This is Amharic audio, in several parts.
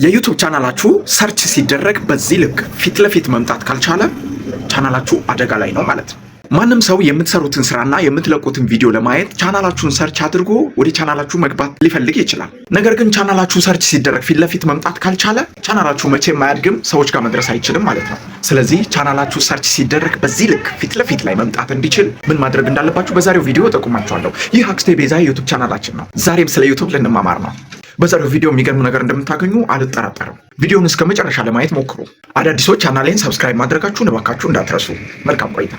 የዩቲዩብ ቻናላችሁ ሰርች ሲደረግ በዚህ ልክ ፊት ለፊት መምጣት ካልቻለ ቻናላችሁ አደጋ ላይ ነው ማለት ነው። ማንም ሰው የምትሰሩትን ስራና የምትለቁትን ቪዲዮ ለማየት ቻናላችሁን ሰርች አድርጎ ወደ ቻናላችሁ መግባት ሊፈልግ ይችላል። ነገር ግን ቻናላችሁ ሰርች ሲደረግ ፊት ለፊት መምጣት ካልቻለ ቻናላችሁ መቼም አያድግም፣ ሰዎች ጋር መድረስ አይችልም ማለት ነው። ስለዚህ ቻናላችሁ ሰርች ሲደረግ በዚህ ልክ ፊት ለፊት ላይ መምጣት እንዲችል ምን ማድረግ እንዳለባችሁ በዛሬው ቪዲዮ ጠቁማችኋለሁ። ይህ አክስቴ ቤዛ የዩቲዩብ ቻናላችን ነው። ዛሬም ስለ ዩቲዩብ ልንማማር ነው። በዛሬው ቪዲዮ የሚገርም ነገር እንደምታገኙ አልጠራጠርም። ቪዲዮውን እስከ መጨረሻ ለማየት ሞክሩ። አዳዲሶች ቻናሌን ሰብስክራይብ ማድረጋችሁን እባካችሁ እንዳትረሱ። መልካም ቆይታ።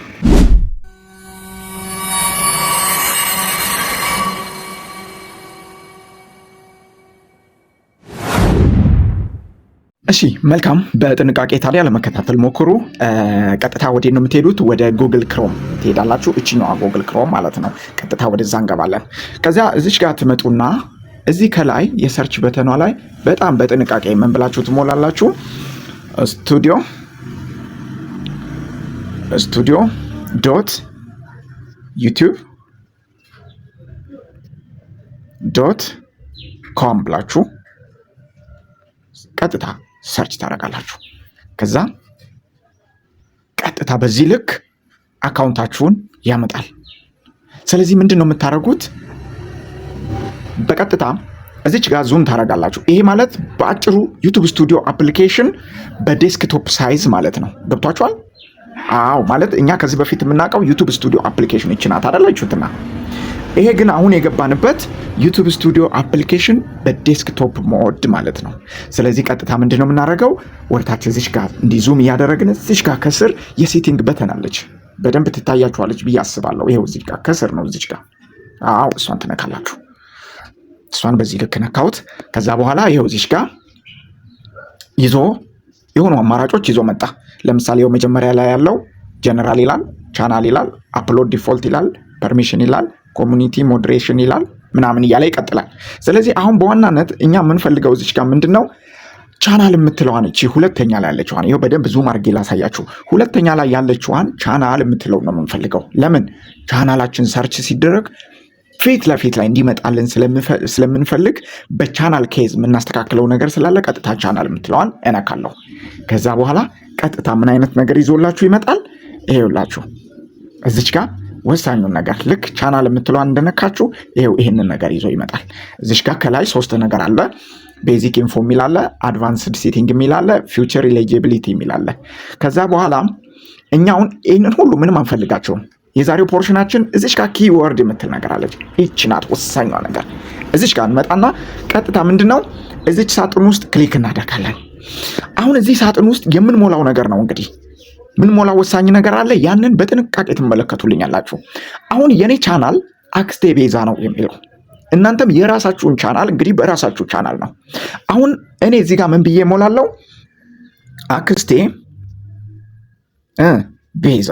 እሺ መልካም። በጥንቃቄ ታዲያ ለመከታተል ሞክሩ። ቀጥታ ወደ ነው የምትሄዱት? ወደ ጉግል ክሮም ትሄዳላችሁ። እቺኛዋ ጉግል ክሮም ማለት ነው። ቀጥታ ወደዛ እንገባለን። ከዚያ እዚች ጋር ትመጡና እዚህ ከላይ የሰርች በተኗ ላይ በጣም በጥንቃቄ ምን ብላችሁ ትሞላላችሁ? ስቱዲዮ ዶት ዩቲዩብ ዶት ኮም ብላችሁ ቀጥታ ሰርች ታደርጋላችሁ። ከዛ ቀጥታ በዚህ ልክ አካውንታችሁን ያመጣል። ስለዚህ ምንድን ነው የምታደርጉት? በቀጥታ እዚች ጋር ዙም ታደርጋላችሁ። ይሄ ማለት በአጭሩ ዩቲዩብ ስቱዲዮ አፕሊኬሽን በዴስክቶፕ ሳይዝ ማለት ነው። ገብቷችኋል? አዎ፣ ማለት እኛ ከዚህ በፊት የምናውቀው ዩቲዩብ ስቱዲዮ አፕሊኬሽን ይችናት አይደላችሁትና፣ ይሄ ግን አሁን የገባንበት ዩቲዩብ ስቱዲዮ አፕሊኬሽን በዴስክቶፕ ሞድ ማለት ነው። ስለዚህ ቀጥታ ምንድን ነው የምናደርገው? ወርታች እዚች ጋር እንዲህ ዙም እያደረግን እዚች ጋር ከስር የሴቲንግ በተን አለች። በደንብ ትታያችኋለች ብዬ አስባለሁ። ይሄው እዚች ጋር ከስር ነው። እዚች ጋር አዎ፣ እሷን ትነካላችሁ። እሷን በዚህ ልክ ነካውት። ከዛ በኋላ ይሄው እዚች ጋር ይዞ የሆኑ አማራጮች ይዞ መጣ። ለምሳሌ ይሄው መጀመሪያ ላይ ያለው ጀነራል ይላል፣ ቻናል ይላል፣ አፕሎድ ዲፎልት ይላል፣ ፐርሚሽን ይላል፣ ኮሚኒቲ ሞዴሬሽን ይላል ምናምን እያለ ይቀጥላል። ስለዚህ አሁን በዋናነት እኛ የምንፈልገው እዚች ጋር ምንድነው ቻናል የምትለዋን እቺ ሁለተኛ ላይ ያለችዋን ይሄው በደንብ ዙም አድርጌ ላሳያችሁ። ሁለተኛ ላይ ያለችዋን ቻናል የምትለው ነው የምንፈልገው። ለምን? ቻናላችን ሰርች ሲደረግ ፊት ለፊት ላይ እንዲመጣልን ስለምንፈልግ በቻናል ኬዝ የምናስተካክለው ነገር ስላለ ቀጥታ ቻናል የምትለዋን እነካለሁ። ከዛ በኋላ ቀጥታ ምን አይነት ነገር ይዞላችሁ ይመጣል? ይሄውላችሁ እዚች ጋር ወሳኙን ነገር ልክ ቻናል የምትለዋን እንደነካችሁ ይሄንን ነገር ይዞ ይመጣል። እዚች ጋር ከላይ ሶስት ነገር አለ። ቤዚክ ኢንፎ የሚል አለ፣ አድቫንስድ ሴቲንግ የሚል አለ፣ ፊውቸር ኤሊጂቢሊቲ የሚል አለ። ከዛ በኋላ እኛውን ይህንን ሁሉ ምንም አንፈልጋቸውም። የዛሬው ፖርሽናችን እዚች ጋር ኪወርድ የምትል ነገር አለች። ይህች ናት ወሳኟ ነገር። እዚች ጋር እንመጣና ቀጥታ ምንድነው እዚች ሳጥን ውስጥ ክሊክ እናደርጋለን። አሁን እዚህ ሳጥን ውስጥ የምንሞላው ነገር ነው እንግዲህ ምን ሞላው ወሳኝ ነገር አለ። ያንን በጥንቃቄ ትመለከቱልኛላችሁ። አሁን የኔ ቻናል አክስቴ ቤዛ ነው የሚለው፣ እናንተም የራሳችሁን ቻናል እንግዲህ በራሳችሁ ቻናል ነው። አሁን እኔ እዚህ ጋር ምን ብዬ ሞላለሁ? አክስቴ ቤዛ።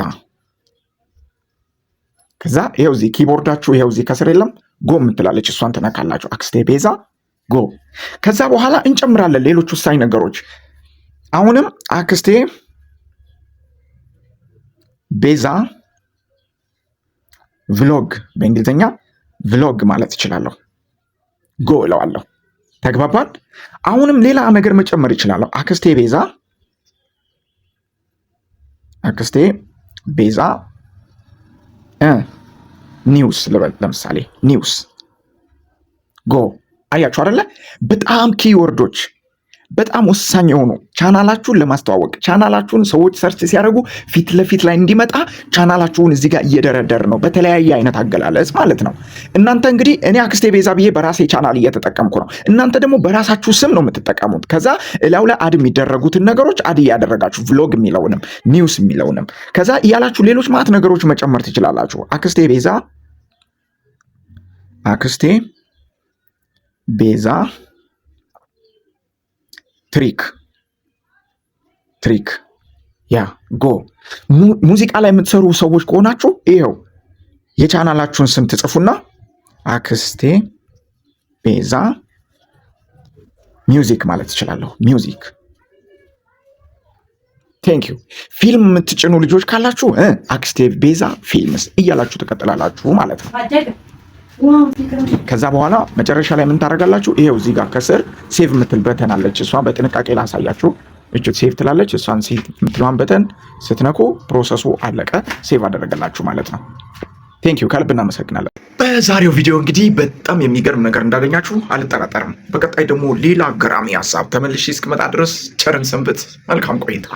ከዛ ይሄው እዚህ ኪቦርዳችሁ ይሄው እዚህ ከስር የለም ጎ የምትላለች፣ እሷን ትነካላችሁ። አክስቴ ቤዛ ጎ። ከዛ በኋላ እንጨምራለን ሌሎች ወሳኝ ነገሮች። አሁንም አክስቴ ቤዛ ቭሎግ፣ በእንግሊዝኛ ቭሎግ ማለት እችላለሁ። ጎ እለዋለሁ። ተግባባን? አሁንም ሌላ ነገር መጨመር እችላለሁ። አክስቴ ቤዛ ኒውስ ልበል። ለምሳሌ ኒውስ ጎ። አያችሁ አይደለ? በጣም ኪወርዶች በጣም ወሳኝ የሆኑ ቻናላችሁን ለማስተዋወቅ ቻናላችሁን ሰዎች ሰርች ሲያደርጉ ፊት ለፊት ላይ እንዲመጣ ቻናላችሁን እዚህ ጋር እየደረደር ነው በተለያየ አይነት አገላለጽ ማለት ነው። እናንተ እንግዲህ እኔ አክስቴ ቤዛ ብዬ በራሴ ቻናል እየተጠቀምኩ ነው። እናንተ ደግሞ በራሳችሁ ስም ነው የምትጠቀሙት። ከዛ እላው ላይ አድ የሚደረጉትን ነገሮች አድ እያደረጋችሁ ቭሎግ የሚለውንም ኒውስ የሚለውንም ከዛ እያላችሁ ሌሎች ማት ነገሮች መጨመር ትችላላችሁ። አክስቴ ቤዛ ትሪክ ያ ጎ። ሙዚቃ ላይ የምትሰሩ ሰዎች ከሆናችሁ ይሄው የቻናላችሁን ስም ትጽፉና አክስቴ ቤዛ ሚውዚክ ማለት ትችላለሁ። ሚውዚክ ቴንክ ዩ። ፊልም የምትጭኑ ልጆች ካላችሁ አክስቴ ቤዛ ፊልምስ እያላችሁ ትቀጥላላችሁ ማለት ነው። ከዛ በኋላ መጨረሻ ላይ ምን ታደርጋላችሁ? ይሄው እዚህ ጋር ከስር ሴቭ የምትል በተን አለች። እሷ በጥንቃቄ ላሳያችሁ። እቺ ሴቭ ትላለች። እሷን ሴቭ የምትለዋን በተን ስትነኩ ፕሮሰሱ አለቀ፣ ሴቭ አደረገላችሁ ማለት ነው። ቴንኪዩ ከልብ እናመሰግናለን። በዛሬው ቪዲዮ እንግዲህ በጣም የሚገርም ነገር እንዳገኛችሁ አልጠራጠርም። በቀጣይ ደግሞ ሌላ ገራሚ ሀሳብ ተመልሼ እስክመጣ ድረስ ቸርን ሰንብት። መልካም ቆይታ